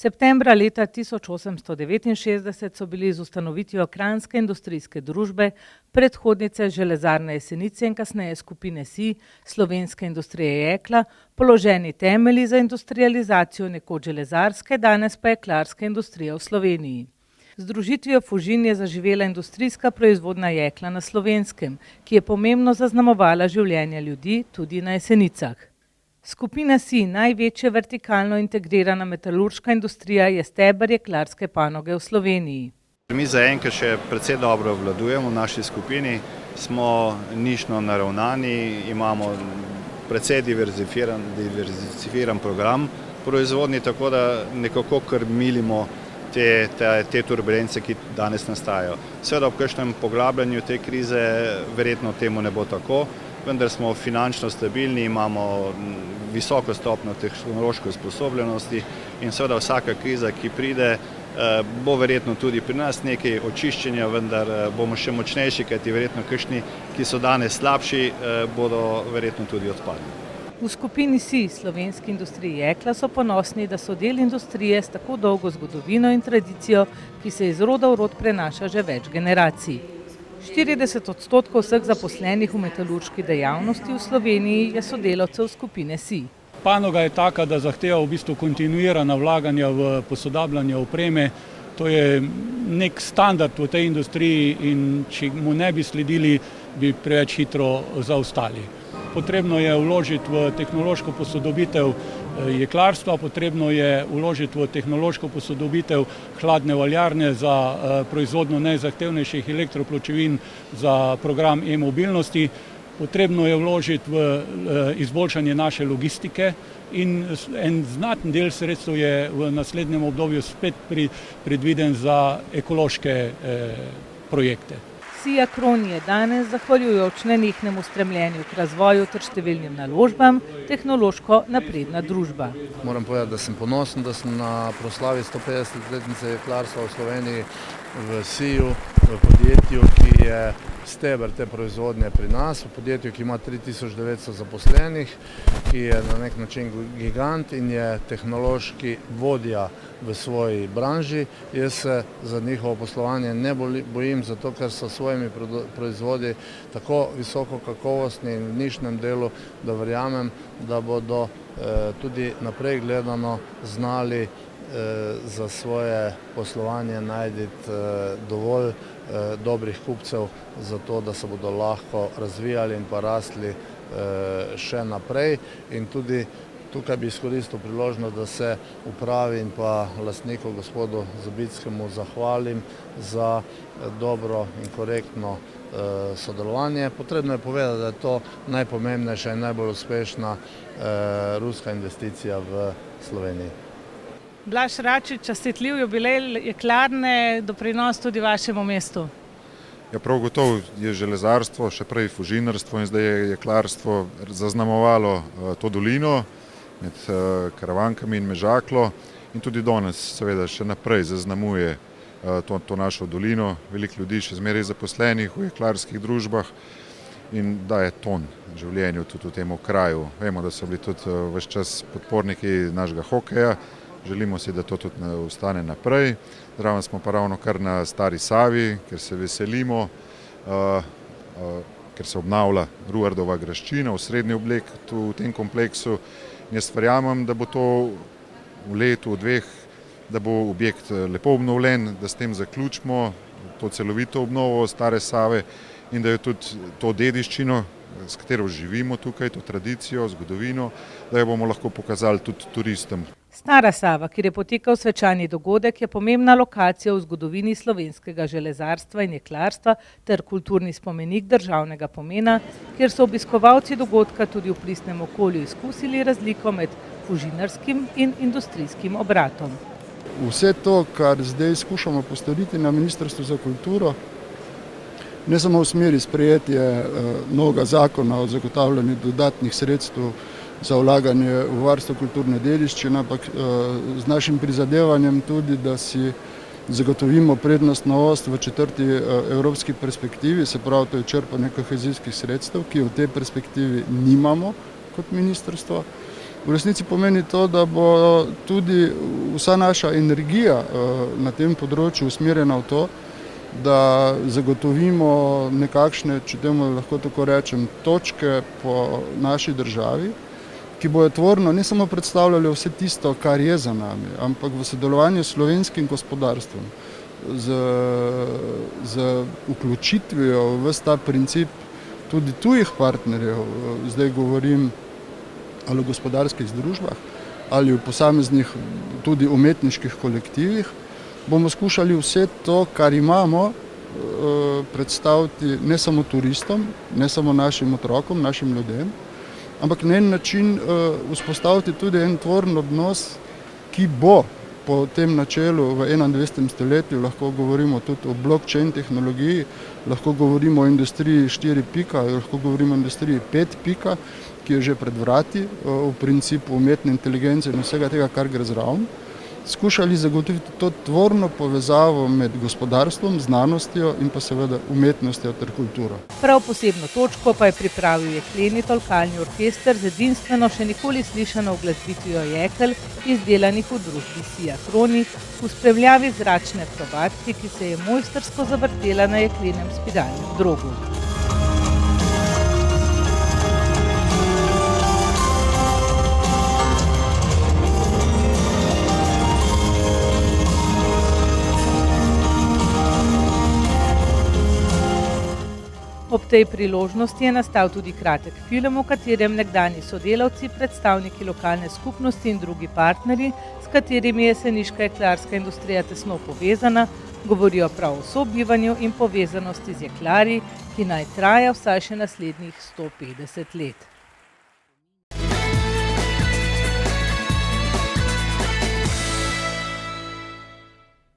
Septembra leta 1869 so bili z ustanovitvijo Kranjske industrijske družbe, predhodnice Železarne Jesenice in kasneje skupine SIJ, slovenske industrije jekla, položeni temelji za industrializacijo nekoč železarske, danes pa jeklarske industrije v Sloveniji. Z združitvijo Fužin je zaživela industrijska proizvodnja jekla na Slovenskem, ki je pomembno zaznamovala življenje ljudi tudi na Jesenicah. Skupina SIJ, največja vertikalno integrirana metalurška industrija, je steber jeklarske panoge v Sloveniji. Mi zaenkrat še precej dobro obvladujemo v naši skupini, smo nišno naravnani, imamo precej diverzificiran program proizvodnji, tako da nekako kar milimo te turbulence, ki danes nastajajo. Seveda ob kakšnem poglabljanju te krize verjetno temu ne bo tako, vendar smo finančno stabilni, imamo visoko stopnjo tehnološke usposobljenosti in seveda vsaka kriza, ki pride, bo verjetno tudi pri nas nekaj očiščenja, vendar bomo še močnejši, kajti verjetno kakšni, ki so danes slabši, bodo verjetno tudi odpadli. V skupini SIJ, slovenski industriji jekla, so ponosni, da so del industrije s tako dolgo zgodovino in tradicijo, ki se iz roda v rod prenaša že več generacij. 40% vseh zaposlenih v metalurški dejavnosti v Sloveniji je sodelavcev skupine SIJ. Panoga je taka, da zahteva v bistvu kontinuirana vlaganja v posodabljanje opreme. To je nek standard v tej industriji in če mu ne bi sledili, bi preveč hitro zaostali. Potrebno je vložiti v tehnološko posodobitev jeklarstva, potrebno je vložiti v tehnološko posodobitev hladne valjarne za proizvodnjo najzahtevnejših elektropločevin za program e-mobilnosti, potrebno je vložiti v izboljšanje naše logistike in en znaten del sredstev je v naslednjem obdobju spet predviden za ekološke projekte. SIJ Acron je danes, zahvaljujoč nenehnemu stremljenju k razvoju ter številnim naložbam, tehnološko napredna družba. Moram povedati, da sem ponosen, da sem na proslavi 150-letnice jeklarstva v Sloveniji v SIJ-u, v podjetju, ki je steber te proizvodnje pri nas, v podjetju, ki ima 3900 zaposlenih, ki je na nek način gigant in je tehnološki vodja v svoji branži. Jaz se za njihovo poslovanje ne bojim, zato ker so svojimi proizvodi tako visoko kakovostni in v nišnem delu, da verjamem, da bodo tudi naprej gledano znali za svoje poslovanje najti dovolj dobrih kupcev, zato da se bodo lahko razvijali in pa rastli še naprej. In tudi tukaj bi izkoristil priložnost, da se upravi in pa lastniku gospodu Zabickemu zahvalim za dobro in korektno sodelovanje. Potrebno je povedati, da je to najpomembnejša in najbolj uspešna ruska investicija v Sloveniji. Blaž Račič, častitljiv jubilej jeklarne, doprinos tudi vašemu mestu. Ja, prav gotovo je železarstvo, še prej fužinarstvo in zdaj je jeklarstvo zaznamovalo to dolino med Karavankami in Mežaklo in tudi danes seveda še naprej zaznamuje to našo dolino. Veliko ljudi še zmeraj zaposlenih v jeklarskih družbah in daje ton življenju tudi v tem kraju. Vemo, da so bili tudi ves čas podporniki našega hokeja. Želimo si, da to tudi ostane naprej. Zraven smo pa ravno kar na Stari Savi, ker se veselimo, ker se obnavlja Ruardova graščina, osrednji objekt v tem kompleksu. Jaz verjamem, da bo to v letu, dveh, da bo objekt lepo obnovljen, da s tem zaključimo to celovito obnovo Stare Save in da je tudi to dediščino, s katero živimo tukaj, to tradicijo, zgodovino, da jo bomo lahko pokazali tudi turistom. Stara Sava, kjer je potekal svečani dogodek, je pomembna lokacija v zgodovini slovenskega železarstva in jeklarstva ter kulturni spomenik državnega pomena, kjer so obiskovalci dogodka tudi v pristnem okolju izkusili razliko med fužinarskim in industrijskim obratom. Vse to, kar zdaj skušamo postoriti na Ministrstvu za kulturo, ne samo v smeri sprejetja novega zakona o zagotavljanju dodatnih sredstev za vlaganje v varstvo kulturne dediščine, ampak z našim prizadevanjem tudi, da si zagotovimo prednostno os v 4. evropski perspektivi, se pravi, to je črpanje kohezijskih sredstev, ki v tej perspektivi nimamo kot ministrstvo. v resnici pomeni to, da bo tudi vsa naša energija na tem področju usmerjena v to, da zagotovimo nekakšne, če temu lahko tako rečem, točke po naši državi, ki bojo tvorno ne samo predstavljali vse tisto, kar je za nami, ampak v sodelovanju s slovenskim gospodarstvom, z vključitvijo v ves ta princip tudi tujih partnerjev, zdaj govorim ali o gospodarskih združbah ali v posameznih tudi umetniških kolektivih, bomo skušali vse to, kar imamo, predstaviti ne samo turistom, ne samo našim otrokom, našim ljudem, ampak na en način vzpostaviti tudi en tvoren odnos, ki bo po tem načelu v 21. stoletju, lahko govorimo tudi o blockchain tehnologiji, lahko govorimo o industriji 4.0, lahko govorimo o industriji 5.0, ki je že pred vrati, v principu umetne inteligence in vsega tega, kar gre zraven. Skušali zagotoviti to tvorno povezavo med gospodarstvom, znanostjo in pa seveda umetnostjo ter kulturo. Prav posebno točko pa je pripravil jekleni tolkalni orkester z edinstveno še nikoli slišano uglasbitvijo jekel, izdelanih v družbi Siatroni, v spremljavi zračne akrobatke, ki se je mojstrsko zavrtela na jeklenem spiralnem drogu. Ob tej priložnosti je nastal tudi kratek film, v katerem nekdanji sodelavci, predstavniki lokalne skupnosti in drugi partnerji, s katerimi je seniška jeklarska industrija tesno povezana, govorijo prav o sobivanju in povezanosti z jeklarji, ki naj traja vsaj še naslednjih 150 let.